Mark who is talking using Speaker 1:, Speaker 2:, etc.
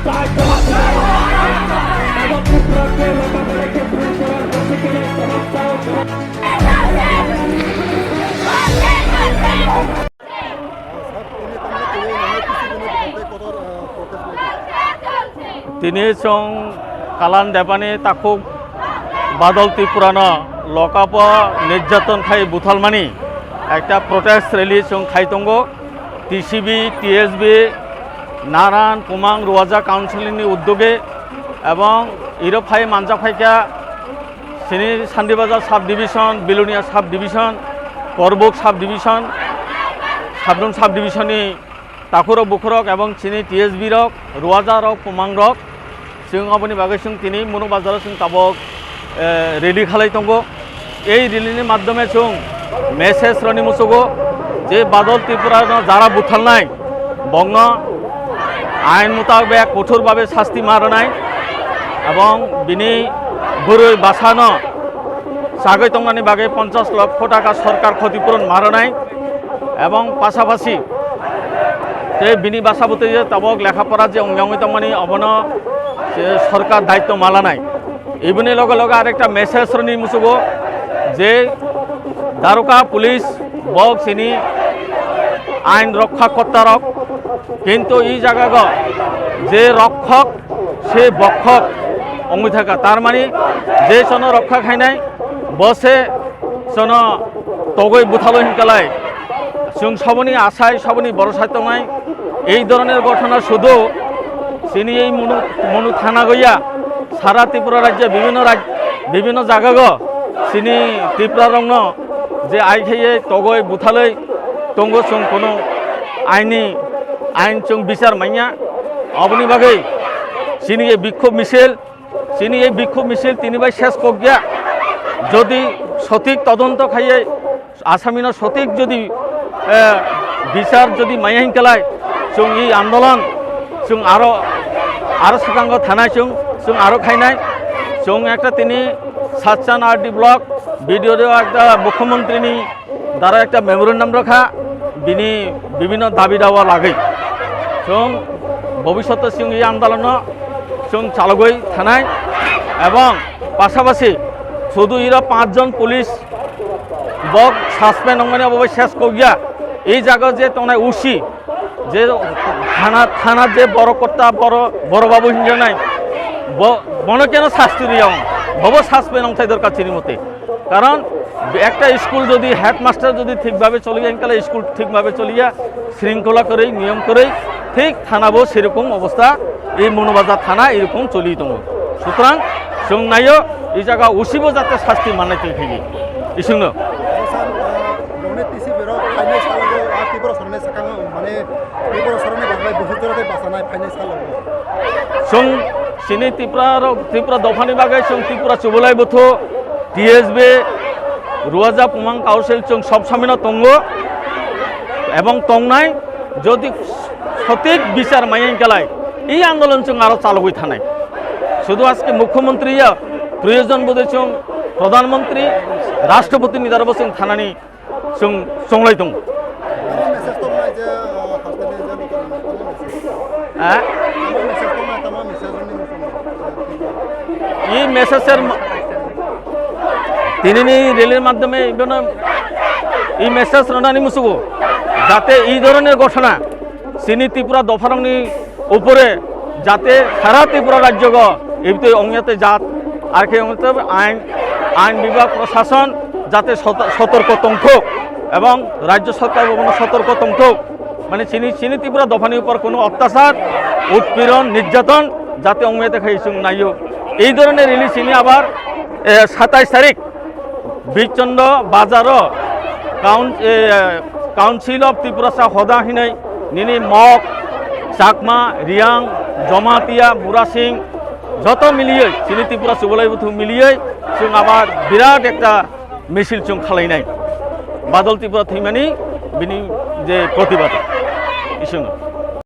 Speaker 1: তিনি কালান দেপানি তাকুক বাদল ত্রিপুরানো লকাপ নির্যাতন খাই বুথালমানি একটা প্রোটেস্ট র্যালি খাইতঙ্গ টিসিবি টিএসবি নারায়ণ কুমাং রুয়াজা কাউন্সিলनि উদ্যোগে এবং ইরফাই মানজাফাইকা সিনি Santirbazar sub division Belonia sub division Karbook sub division Sabroom sub ডিভিশननि ताकुरक बुखुरक এবং सिनी टीएसबी रक रुवाजा रक कुमां रक जों आबनि बागै जों दिनै मनु बाजाराव जों ताबक रेलि खालायतंगो এই রেলিनि माध्यमे जों मेसेज रनि मुसुगो जे बादल त्रिपुरा जारा बुथालनाय बंग आईन मुताबिक कठोरभावे शास्ति मारनाय এবং बिनि बुरै बासानो सागैतंगानि बागै 50 लक्ष टाका सरकार क्षतिपूरण मारनाय এবং पाशापाशि যে বিনি বাসাবতী তাবক লেখাপড়া যে অঙ্গাঙ্গিতমানি অবন সরকার দায়িত্ব মালা নাই এইবনি লগে লগে আরেকটা মেসেজ রনি মুসুগো যে দারোগা পুলিশ বক সিনি আইন রক্ষাকর্তা রক কিন্তু এই জায়গা যে রক্ষক সে বক্ষক অঙ্গি থাকা তার মানে যে সন রক্ষা খাই নাই বসে সন তগৈ বুথালো হিনকালাই जों सबनि आशाय सबनि भरसा दंनाय এই ধরনের ঘটনা শুধু চিনি এই মনু থানা গইয়া সারা ত্রিপুরা রাজ্যে বিভিন্ন জায়গা চিনি ত্রিপুরা রং যে আই খাইয়ে তগৈ বুথালৈ তঙ্গ जों কোনো আইন जों বিচার মাইয়া অবনি বাগৈ চিনি এই বিক্ষোভ মিছিল তিনিবাই শেষ কক গিয়া যদি সঠিক তদন্ত খাইয়ে আসামিনো সঠিক যদি বিচার যদি মাইয়া হিনকালাই जों এই আন্দোলন जों আরো সিকাঙ্গ থানায় जों আরো খাইনাই जों একটা তিনি সাতচান আরডি ব্লক ভিডিওতে একটা মুখ্যমন্ত্রীনি দ্বারা একটা মেমোরেন্ডাম রাখা বিনি বিভিন্ন দাবি দাওয়া লাগে जों ভবিষ্যতে जों এই আন্দোলন जों চালগৈ থানায় এবং পাশাপাশি শুধু এরা 5 জন পুলিশ বক সাসপেন্ড হঙ্গানি অভাবে শেষ করিয়া এই জায়গা যে তোমার উসি যে থানার যে বড় কর্তা বড় বাবু হিংসা নাই মনে কেন শাস্তি দিয়ে ভব সাসপেন্ড অংশাই দরকার চিনি মতে কারণ একটা স্কুল যদি হেডমাস্টার যদি ঠিকভাবে চলিয়া ইনকালে স্কুল ঠিকভাবে চলিয়া শৃঙ্খলা করেই নিয়ম করেই ঠিক থানাবো সেরকম অবস্থা এই মনুবাজার থানা এরকম চলিয়ে দङ সুতরাং जों नायो এই জায়গা উসিবো যাতে শাস্তি মানাইতে থাকি ইসুনো जों सिनी त्रिपुरा दफानि बागै जों त्रिपुरा चुबुलाई बुथु टीएसबी रुवाजा पुमां काउन्सिल जों सब सामिना तंगो एवं तंगनाय যদি সঠিক বিচার মাইয়াই গেলাই এই আন্দোলন जों আরো চালুই থানায় শুধু আজকে মুখ্যমন্ত্রী প্রয়োজন বোধে जों প্রধানমন্ত্রী রাষ্ট্রপতি নিদারব जों থানানি जों संलाय दं এই মেসেজের তিনি রেলের মাধ্যমে এই মেসেজ রানি মুসুগো যাতে এই ধরনের ঘটনা চিনি ত্রিপুরা দফারংনি উপরে যাতে সারা ত্রিপুরা রাজ্য এই অঙ্গিয়াতে জাত আর কি আইন বিভাগ প্রশাসন যাতে সতর্ক তংথক এবং রাজ্য সরকার সতর্ক তংথক মানে চিনি ত্রিপুরা দফানি উপর কোনো অত্যাচার উৎপীড়ন নির্যাতন যাতে অঙ্গিয়াতে খাইছুং নাইও এই ধরনের রিলি চিনি আবার 27 তারিখ বিচন্দ বাজার council of Tripura হদাহিনাই Nini mug Chakma Reang Jamatia বুড়াসিং যত মিলিয়ে চিনি ত্রিপুরা চুবলাই বুথু মিলিয়ে जों আবার বিরাট একটা মিছিল जों খালাইনাই বাদল ত্রিপুরা থৈমানি বিনি যে প্রতিবাদ ইসুনো